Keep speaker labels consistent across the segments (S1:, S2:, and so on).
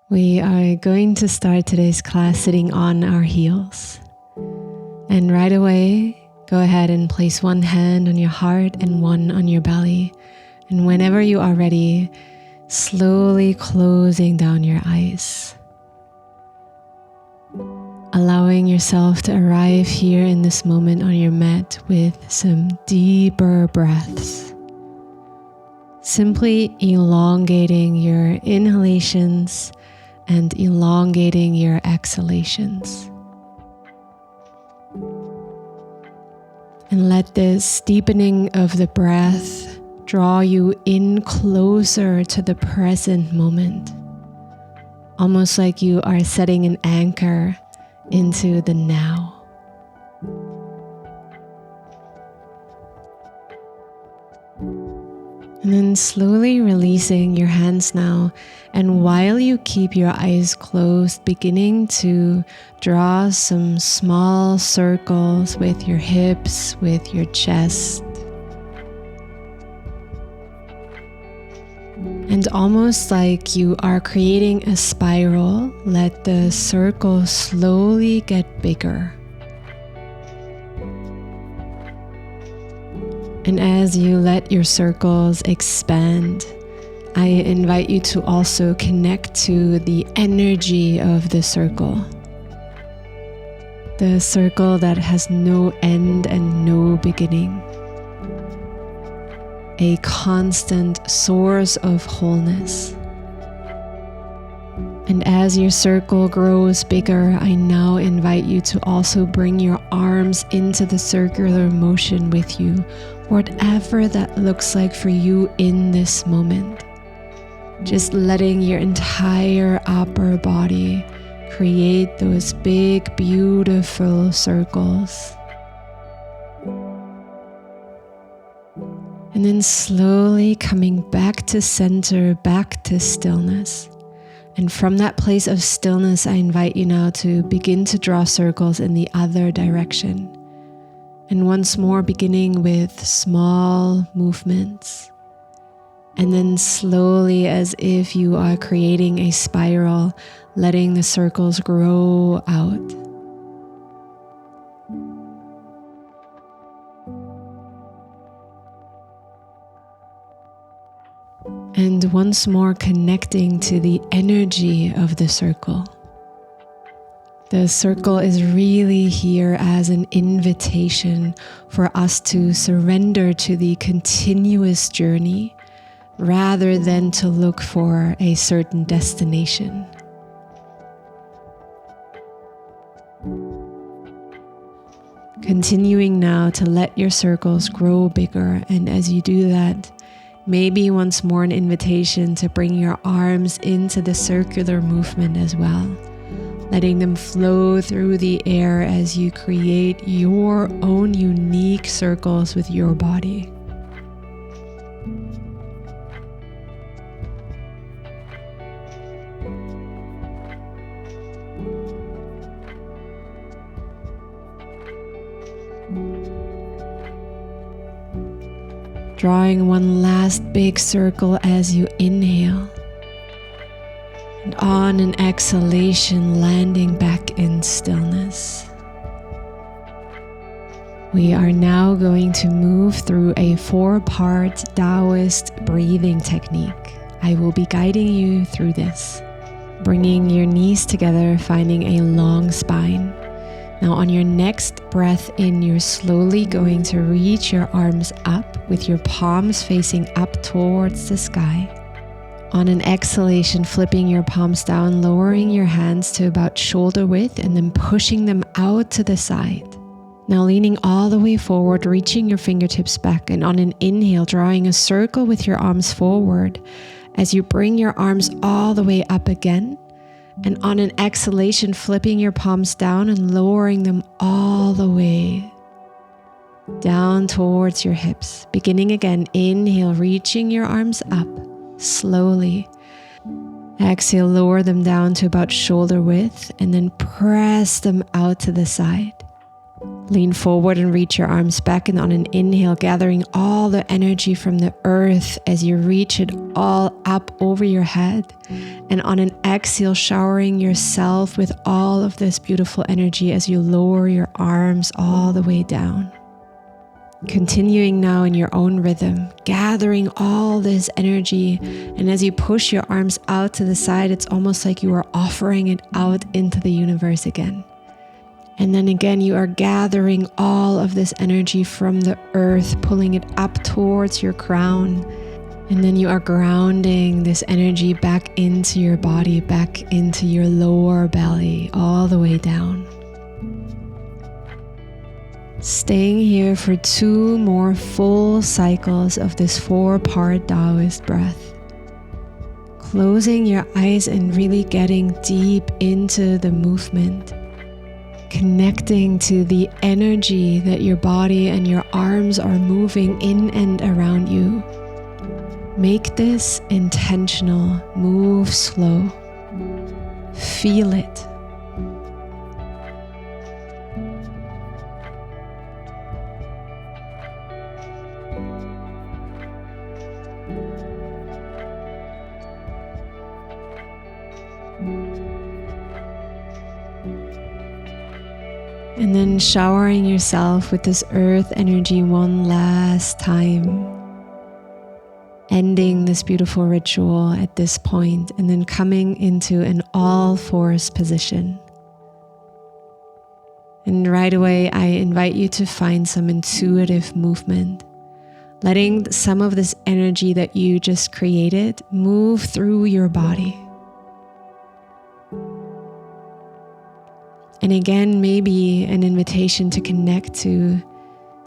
S1: We are going to start today's class sitting on our heels. And right away, go ahead and place one hand on your heart and one on your belly. And whenever you are ready, slowly closing down your eyes. Allowing yourself to arrive here in this moment on your mat with some deeper breaths. Simply elongating your inhalations and elongating your exhalations. And let this deepening of the breath draw you in closer to the present moment. Almost like you are setting an anchor into the now. And then slowly releasing your hands now. And while you keep your eyes closed, beginning to draw some small circles with your hips, with your chest. And almost like you are creating a spiral, let the circle slowly get bigger. And as you let your circles expand, I invite you to also connect to the energy of the circle. The circle that has no end and no beginning. A constant source of wholeness. And as your circle grows bigger, I now invite you to also bring your arms into the circular motion with you, whatever that looks like for you in this moment. Just letting your entire upper body create those big, beautiful circles. And then slowly coming back to center, back to stillness. And from that place of stillness, I invite you now to begin to draw circles in the other direction. And once more, beginning with small movements. And then slowly, as if you are creating a spiral, letting the circles grow out. And once more connecting to the energy of the circle. The circle is really here as an invitation for us to surrender to the continuous journey rather than to look for a certain destination. Continuing now to let your circles grow bigger, and as you do that, maybe once more an invitation to bring your arms into the circular movement as well, letting them flow through the air as you create your own unique circles with your body. Drawing one last big circle as you inhale. And on an exhalation, landing back in stillness. We are now going to move through a 4-part Taoist breathing technique. I will be guiding you through this. Bringing your knees together, finding a long spine. Now on your next breath in, you're slowly going to reach your arms up with your palms facing up towards the sky. On an exhalation, flipping your palms down, lowering your hands to about shoulder width and then pushing them out to the side. Now leaning all the way forward, reaching your fingertips back, and on an inhale, drawing a circle with your arms forward as you bring your arms all the way up again. And on an exhalation, flipping your palms down and lowering them all the way down towards your hips. Beginning again, inhale, reaching your arms up slowly. Exhale, lower them down to about shoulder width and then press them out to the side. Lean forward and reach your arms back, and on an inhale, gathering all the energy from the earth as you reach it all up over your head. And on an exhale, showering yourself with all of this beautiful energy as you lower your arms all the way down. Continuing now in your own rhythm, gathering all this energy, and as you push your arms out to the side, it's almost like you are offering it out into the universe again. And then again, you are gathering all of this energy from the earth, pulling it up towards your crown. And then you are grounding this energy back into your body, back into your lower belly, all the way down. Staying here for 2 more full cycles of this 4-part Taoist breath. Closing your eyes and really getting deep into the movement. Connecting to the energy that your body and your arms are moving in and around you. Make this intentional. Move slow. Feel it. And then showering yourself with this earth energy one last time. Ending this beautiful ritual at this point, and then coming into an all-fours position. And right away, I invite you to find some intuitive movement. Letting some of this energy that you just created move through your body. And again, maybe an invitation to connect to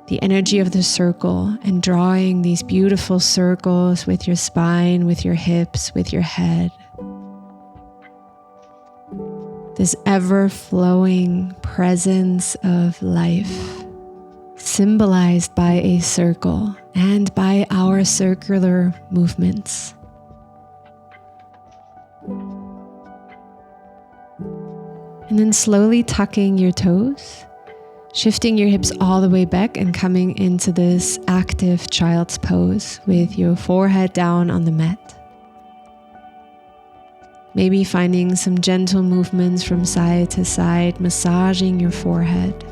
S1: the energy of the circle and drawing these beautiful circles with your spine, with your hips, with your head. This ever-flowing presence of life, symbolized by a circle and by our circular movements. And then slowly tucking your toes, shifting your hips all the way back and coming into this active child's pose with your forehead down on the mat. Maybe finding some gentle movements from side to side, massaging your forehead.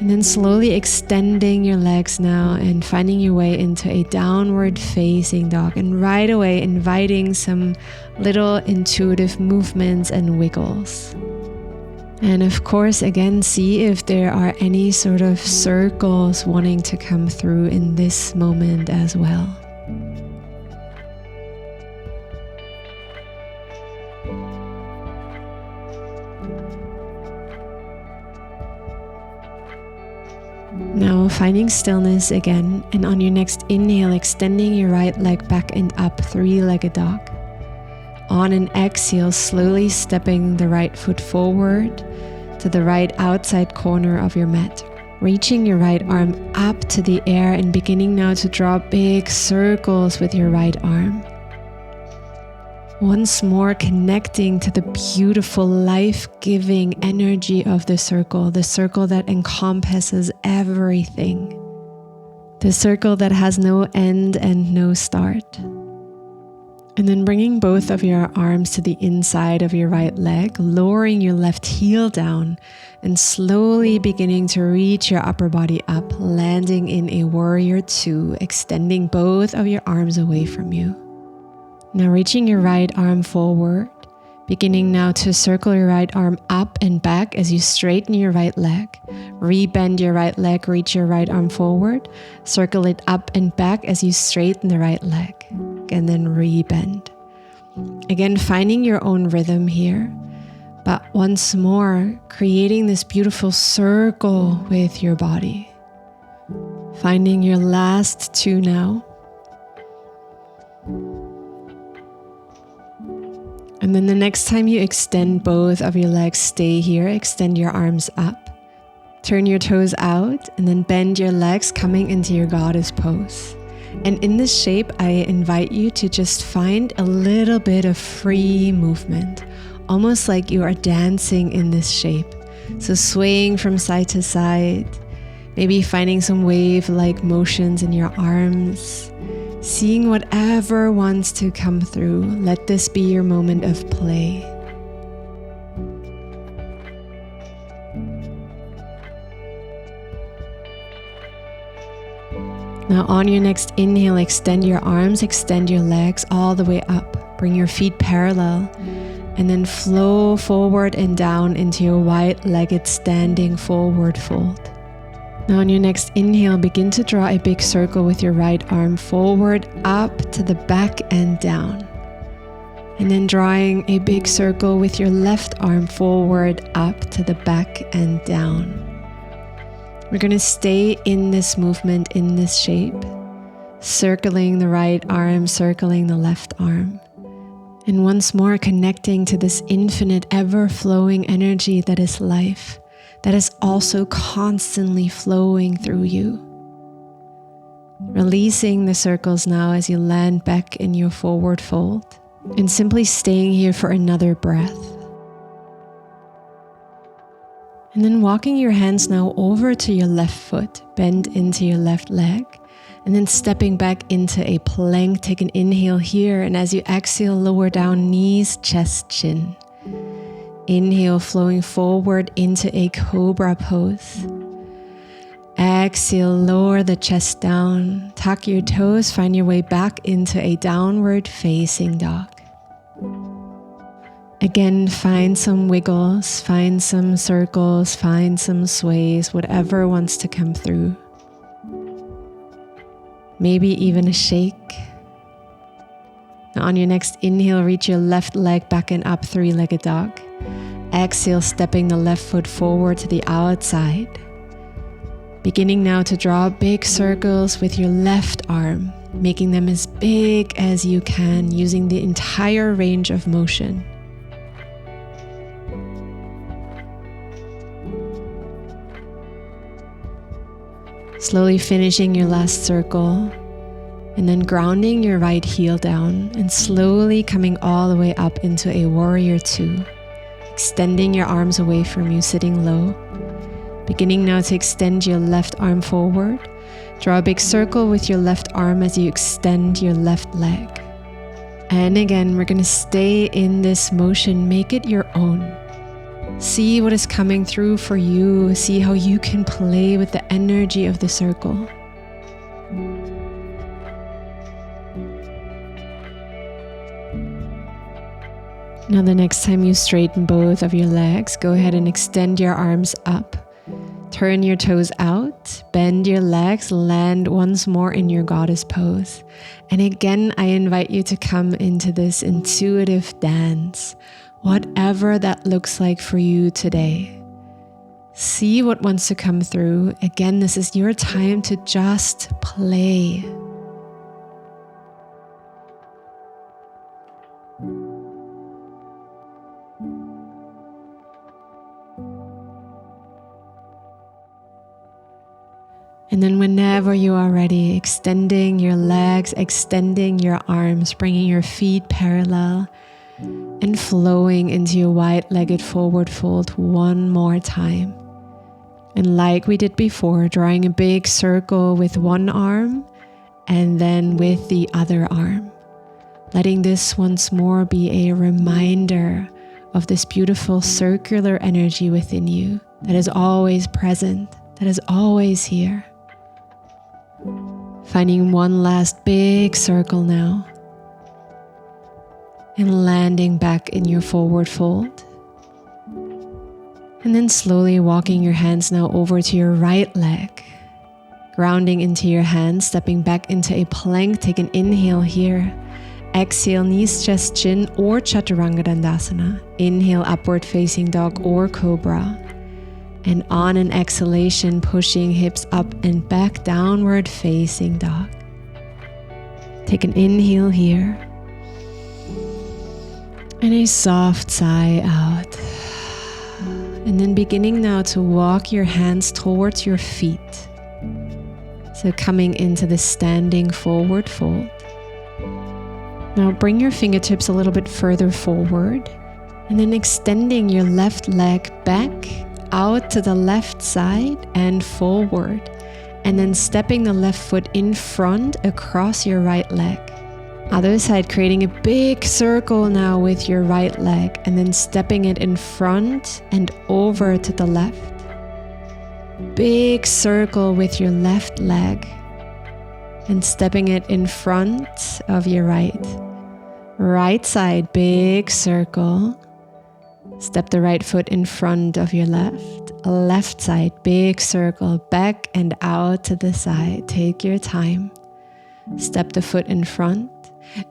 S1: And then slowly extending your legs now and finding your way into a downward facing dog. And right away inviting some little intuitive movements and wiggles. And of course, again, see if there are any sort of circles wanting to come through in this moment as well. Now finding stillness again, and on your next inhale, extending your right leg back and up, 3-legged dog. On an exhale, slowly stepping the right foot forward to the right outside corner of your mat. Reaching your right arm up to the air and beginning now to draw big circles with your right arm. Once more connecting to the beautiful life-giving energy of the circle that encompasses everything. The circle that has no end and no start. And then bringing both of your arms to the inside of your right leg, lowering your left heel down and slowly beginning to reach your upper body up, landing in a warrior 2, extending both of your arms away from you. Now reaching your right arm forward, beginning now to circle your right arm up and back as you straighten your right leg. Rebend your right leg, reach your right arm forward, circle it up and back as you straighten the right leg, and then rebend. Again, finding your own rhythm here, but once more, creating this beautiful circle with your body. Finding your last 2 now. And then the next time you extend both of your legs, stay here, extend your arms up, turn your toes out, and then bend your legs coming into your goddess pose. And in this shape, I invite you to just find a little bit of free movement, almost like you are dancing in this shape. So swaying from side to side, maybe finding some wave-like motions in your arms, seeing whatever wants to come through. Let this be your moment of play. Now on your next inhale, extend your arms, extend your legs all the way up. Bring your feet parallel and then flow forward and down into your wide-legged standing forward fold. Now on your next inhale, begin to draw a big circle with your right arm forward, up to the back and down. And then drawing a big circle with your left arm forward, up to the back and down. We're going to stay in this movement, in this shape, circling the right arm, circling the left arm. And once more connecting to this infinite, ever-flowing energy that is life, that is also constantly flowing through you. Releasing the circles now as you land back in your forward fold and simply staying here for another breath. And then walking your hands now over to your left foot, bend into your left leg, and then stepping back into a plank. Take an inhale here, and as you exhale, lower down knees, chest, chin. Inhale, flowing forward into a cobra pose. Exhale, lower the chest down, tuck your toes, find your way back into a downward facing dog. Again, find some wiggles, find some circles, find some sways, whatever wants to come through. Maybe even a shake. Now on your next inhale, reach your left leg back and up, three-legged dog. Exhale, stepping the left foot forward to the outside. Beginning now to draw big circles with your left arm, making them as big as you can, using the entire range of motion. Slowly finishing your last circle, and then grounding your right heel down and slowly coming all the way up into a warrior two. Extending your arms away from you, sitting low. Beginning now to extend your left arm forward. Draw a big circle with your left arm as you extend your left leg. And again, we're going to stay in this motion. Make it your own. See what is coming through for you. See how you can play with the energy of the circle. Now the next time you straighten both of your legs, go ahead and extend your arms up. Turn your toes out, bend your legs, land once more in your goddess pose. And again, I invite you to come into this intuitive dance, whatever that looks like for you today. See what wants to come through. Again, this is your time to just play. And then whenever you are ready, extending your legs, extending your arms, bringing your feet parallel and flowing into your wide-legged forward fold one more time. And like we did before, drawing a big circle with one arm and then with the other arm. Letting this once more be a reminder of this beautiful circular energy within you that is always present, that is always here. Finding one last big circle now and landing back in your forward fold. And then slowly walking your hands now over to your right leg, grounding into your hands, stepping back into a plank. Take an inhale here. Exhale, knees, chest, chin, or Chaturanga Dandasana. Inhale, upward facing dog or cobra. And on an exhalation, pushing hips up and back, downward facing dog. Take an inhale here. And a soft sigh out. And then beginning now to walk your hands towards your feet. So coming into the standing forward fold. Now bring your fingertips a little bit further forward. And then extending your left leg back, out to the left side and forward, and then stepping the left foot in front across your right leg. Other side, creating a big circle now with your right leg, and then stepping it in front and over to the left. Big circle with your left leg, and stepping it in front of your right. Right side, big circle. Step the right foot in front of your left. Left side, big circle, back and out to the side. Take your time. Step the foot in front.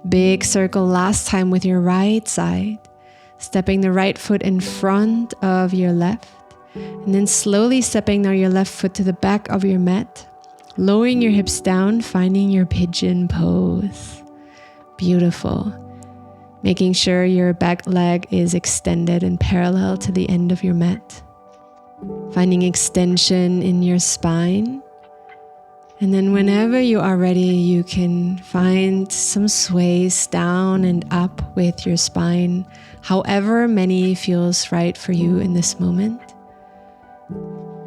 S1: Big circle last time with your right side. Stepping the right foot in front of your left. And then slowly stepping now your left foot to the back of your mat. Lowering your hips down, finding your pigeon pose. Beautiful. Making sure your back leg is extended and parallel to the end of your mat. Finding extension in your spine. And then whenever you are ready, you can find some sways down and up with your spine, however many feels right for you in this moment.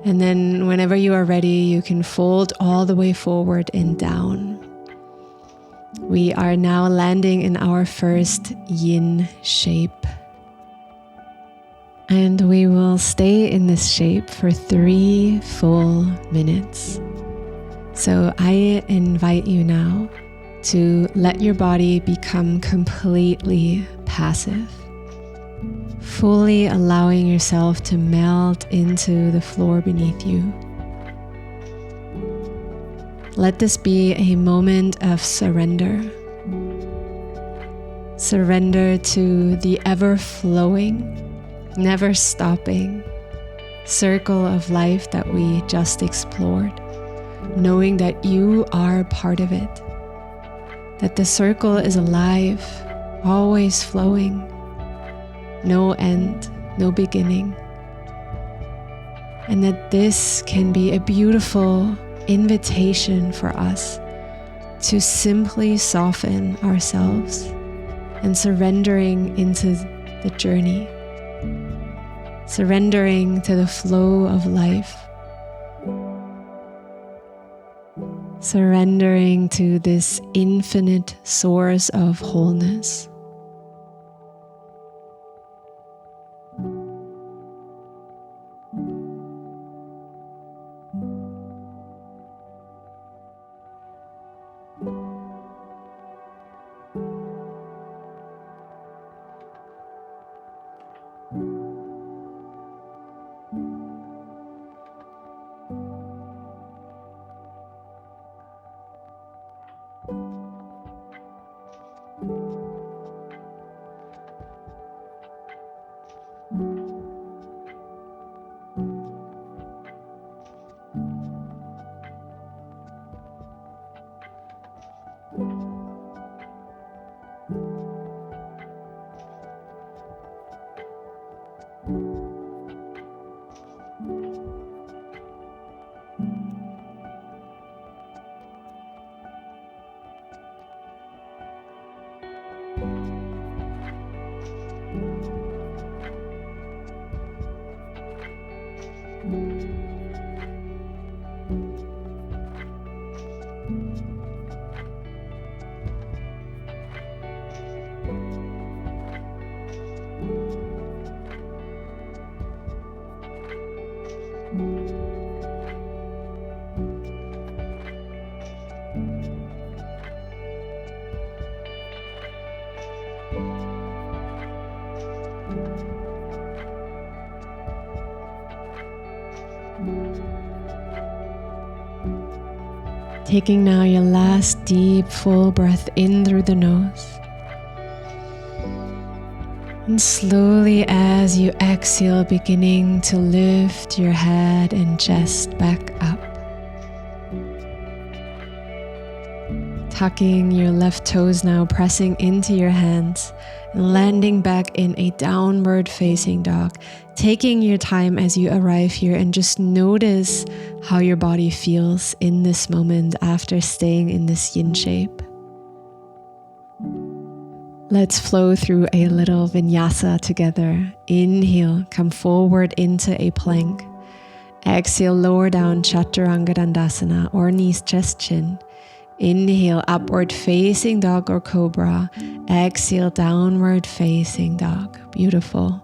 S1: And then whenever you are ready, you can fold all the way forward and down. We are now landing in our first yin shape. And we will stay in this shape for 3 full minutes. So I invite you now to let your body become completely passive, fully allowing yourself to melt into the floor beneath you. Let this be a moment of surrender. Surrender to the ever-flowing, never-stopping circle of life that we just explored, knowing that you are part of it, that the circle is alive, always flowing, no end, no beginning, and that this can be a beautiful invitation for us to simply soften ourselves and surrendering into the journey, surrendering to the flow of life, surrendering to this infinite source of wholeness. Taking now your last deep, full breath in through the nose. And slowly as you exhale, beginning to lift your head and chest back up. Tucking your left toes now, pressing into your hands and landing back in a downward facing dog. Taking your time as you arrive here and just notice how your body feels in this moment after staying in this yin shape. Let's flow through a little vinyasa together. Inhale, come forward into a plank. Exhale, lower down Chaturanga Dandasana or knees, chest, chin. Inhale, upward facing dog or cobra. Exhale, downward facing dog. Beautiful.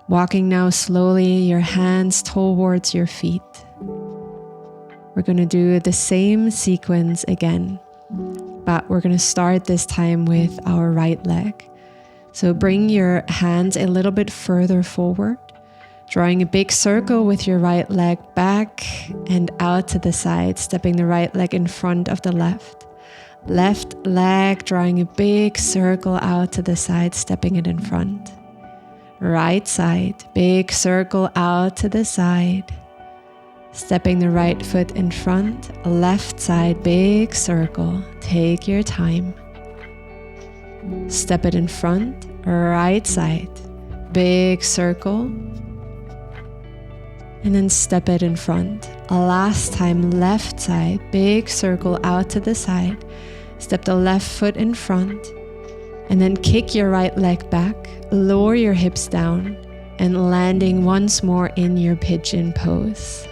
S1: Walking now slowly, your hands towards your feet. We're going to do the same sequence again, but we're going to start this time with our right leg. So bring your hands a little bit further forward, drawing a big circle with your right leg back and out to the side, stepping the right leg in front of the left. Left leg, drawing a big circle out to the side, stepping it in front. Right side, big circle out to the side, stepping the right foot in front. Left side, big circle, take your time. Step it in front. Right side, big circle, and then step it in front. Last time, left side, big circle out to the side, step the left foot in front, and then kick your right leg back, lower your hips down, and landing once more in your pigeon pose.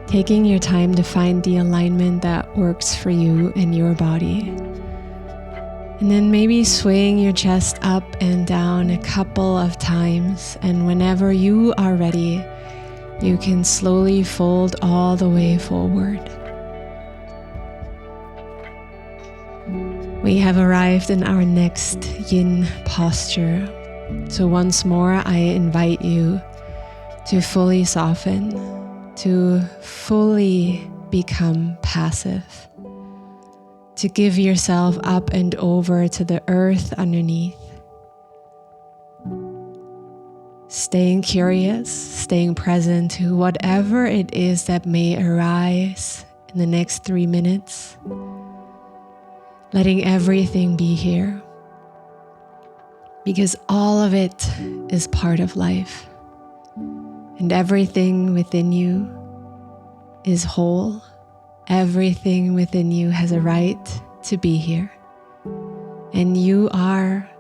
S1: Taking your time to find the alignment that works for you and your body. And then maybe swaying your chest up and down a couple of times. And whenever you are ready, you can slowly fold all the way forward. We have arrived in our next yin posture. So once more, I invite you to fully soften, to fully become passive, to give yourself up and over to the earth underneath. Staying curious, staying present to whatever it is that may arise in the next 3 minutes. Letting everything be here, because all of it is part of life, and everything within you is whole. Everything within you has a right to be here, and you are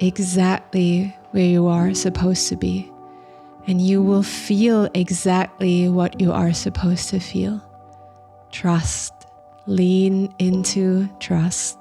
S1: exactly where you are supposed to be, and you will feel exactly what you are supposed to feel. Trust. Lean into trust.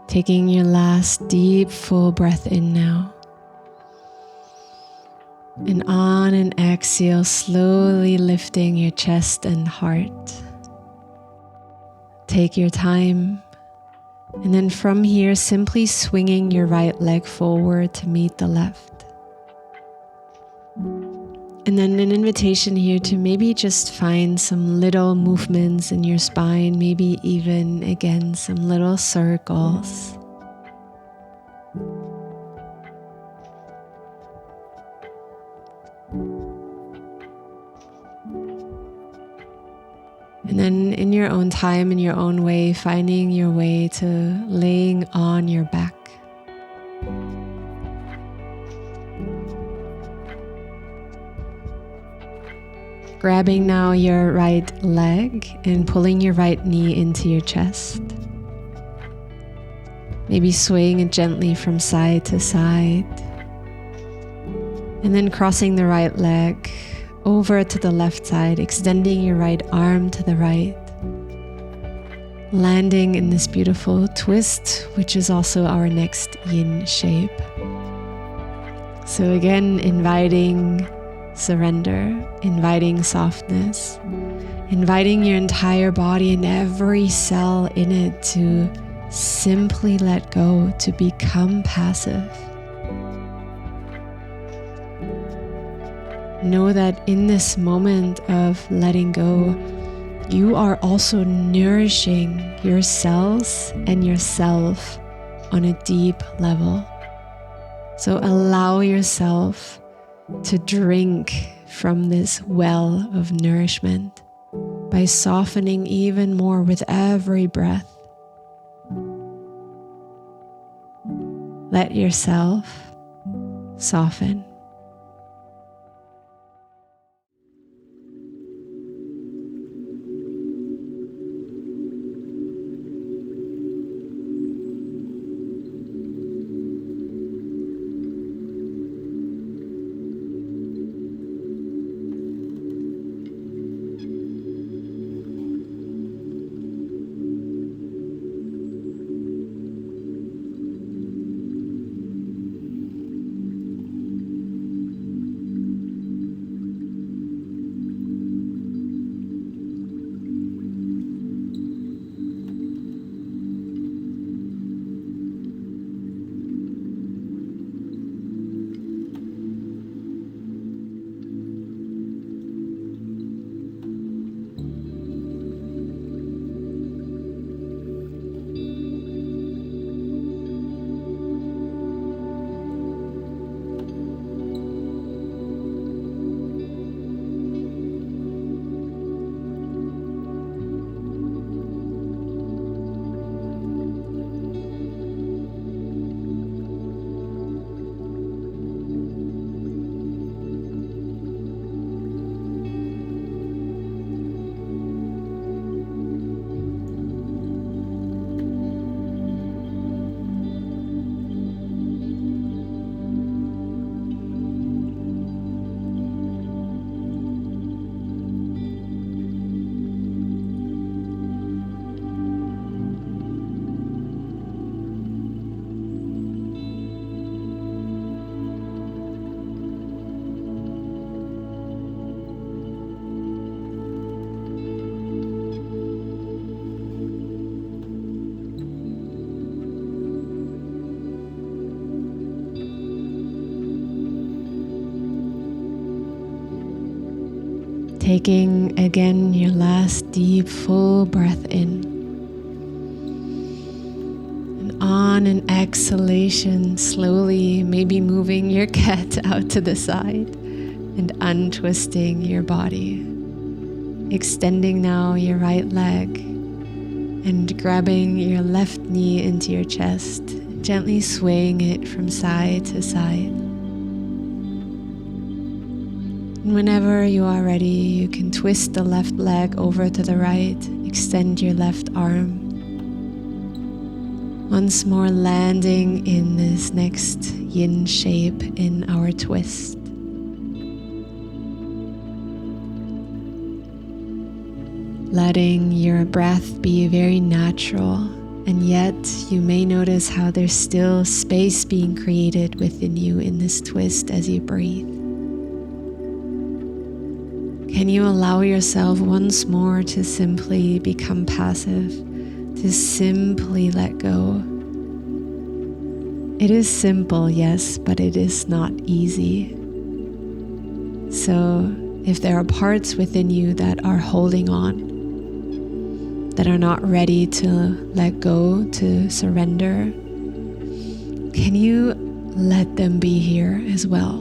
S1: Taking your last deep, full breath in now. And on an exhale, slowly lifting your chest and heart. Take your time. And then from here, simply swinging your right leg forward to meet the left. And then an invitation here to maybe just find some little movements in your spine, maybe even, again, some little circles. And then in your own time, in your own way, finding your way to laying on your back. Grabbing now your right leg and pulling your right knee into your chest. Maybe swaying it gently from side to side. And then crossing the right leg over to the left side, extending your right arm to the right. Landing in this beautiful twist, which is also our next yin shape. So again, inviting surrender, inviting softness, inviting your entire body and every cell in it to simply let go, to become passive. Know that in this moment of letting go, you are also nourishing your cells and yourself on a deep level. So allow yourself to drink from this well of nourishment by softening even more with every breath. Let yourself soften. Taking again your last deep full breath in. And on an exhalation, slowly maybe moving your cat out to the side and untwisting your body. Extending now your right leg and grabbing your left knee into your chest, gently swaying it from side to side. And whenever you are ready, you can twist the left leg over to the right, extend your left arm. Once more landing in this next yin shape in our twist. Letting your breath be very natural, and yet you may notice how there's still space being created within you in this twist as you breathe. Can you allow yourself once more to simply become passive, to simply let go? It is simple, yes, but it is not easy. So if there are parts within you that are holding on, that are not ready to let go, to surrender, can you let them be here as well?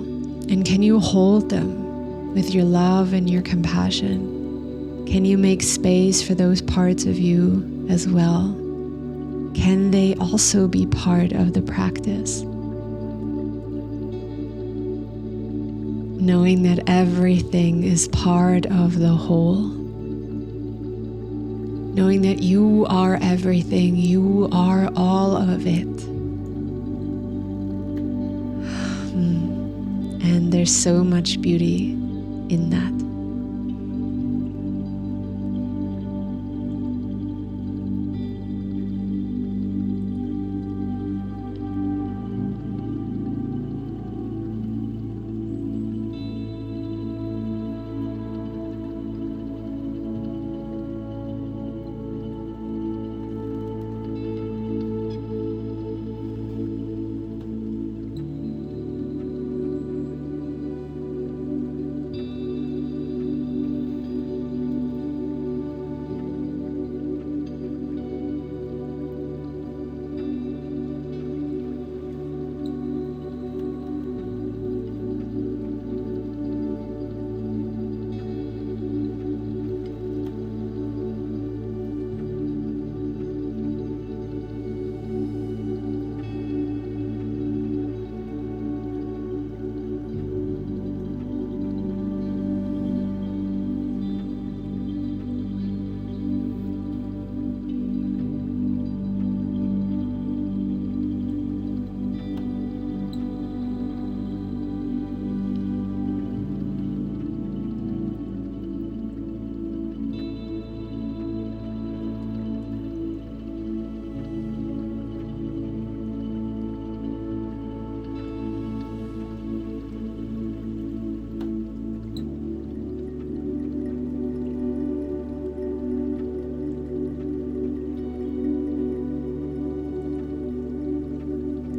S1: And can you hold them with your love and your compassion? Can you make space for those parts of you as well? Can they also be part of the practice? Knowing that everything is part of the whole. Knowing that you are everything, you are all of it. And there's so much beauty in that.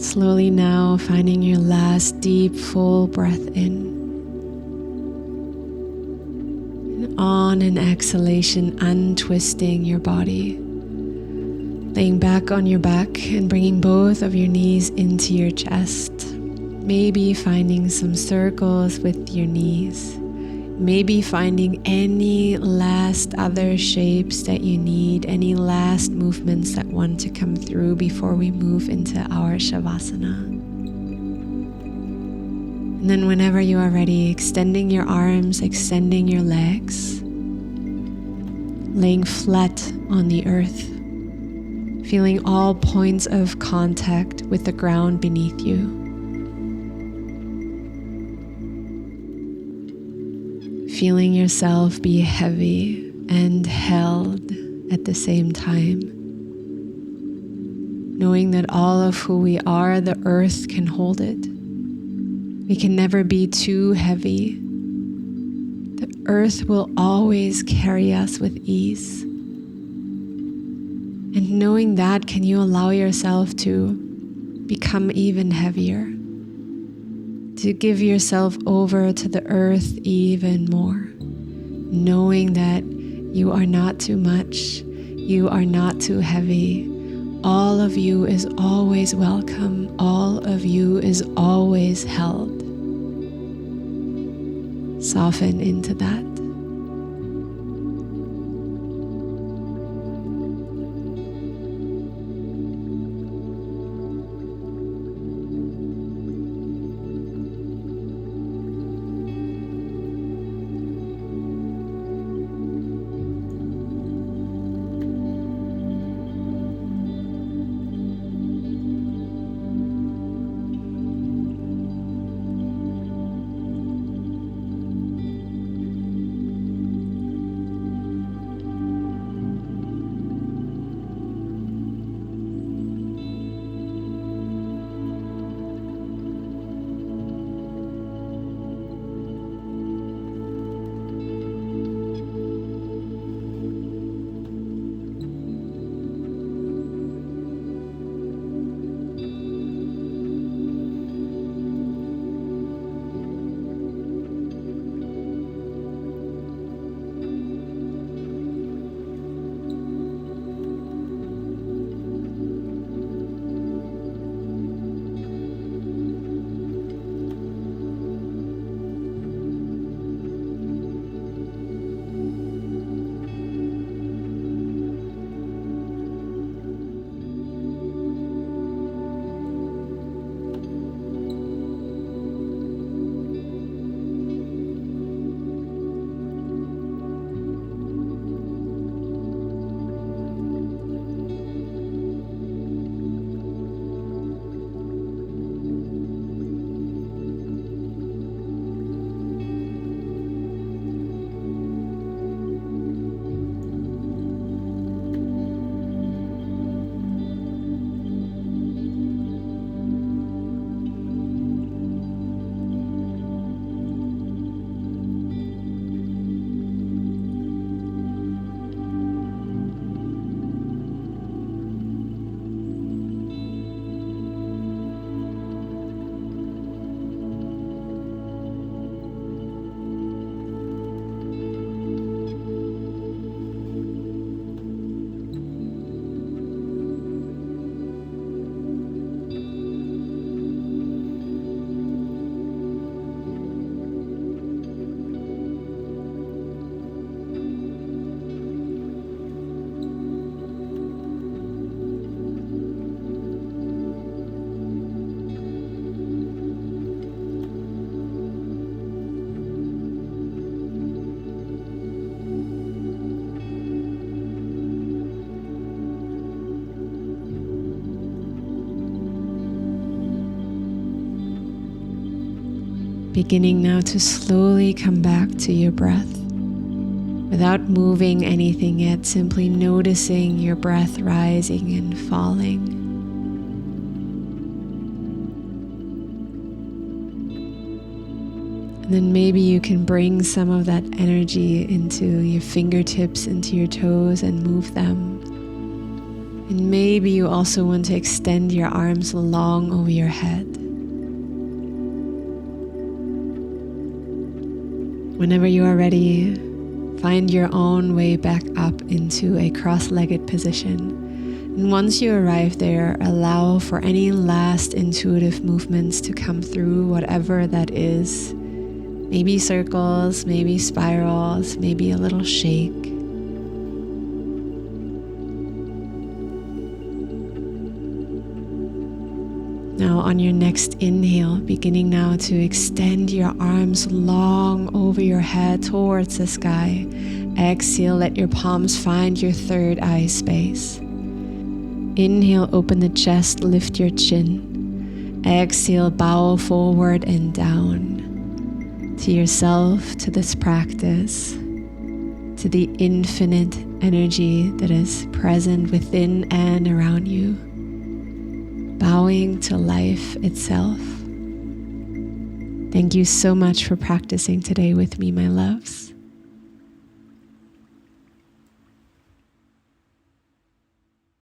S1: Slowly now finding your last deep, full breath in. And on an exhalation, untwisting your body. Laying back on your back and bringing both of your knees into your chest. Maybe finding some circles with your knees. Maybe finding any last other shapes that you need, any last movements that want to come through before we move into our Shavasana. And then whenever you are ready, extending your arms, extending your legs, laying flat on the earth, feeling all points of contact with the ground beneath you. Feeling yourself be heavy and held at the same time. Knowing that all of who we are, the earth can hold it. We can never be too heavy. The earth will always carry us with ease. And knowing that, can you allow yourself to become even heavier? To give yourself over to the earth even more, knowing that you are not too much, you are not too heavy. All of you is always welcome, all of you is always held. Soften into that. Beginning now to slowly come back to your breath. Without moving anything yet, simply noticing your breath rising and falling. And then maybe you can bring some of that energy into your fingertips, into your toes, and move them. And maybe you also want to extend your arms long over your head. Whenever you are ready, find your own way back up into a cross-legged position. And once you arrive there, allow for any last intuitive movements to come through, whatever that is. Maybe circles, maybe spirals, maybe a little shake. Now on your next inhale, beginning now to extend your arms long over your head towards the sky. Exhale, let your palms find your third eye space. Inhale, open the chest, lift your chin. Exhale, bow forward and down. To yourself, to this practice, to the infinite energy that is present within and around you. Bowing to life itself. Thank you so much for practicing today with me, my loves.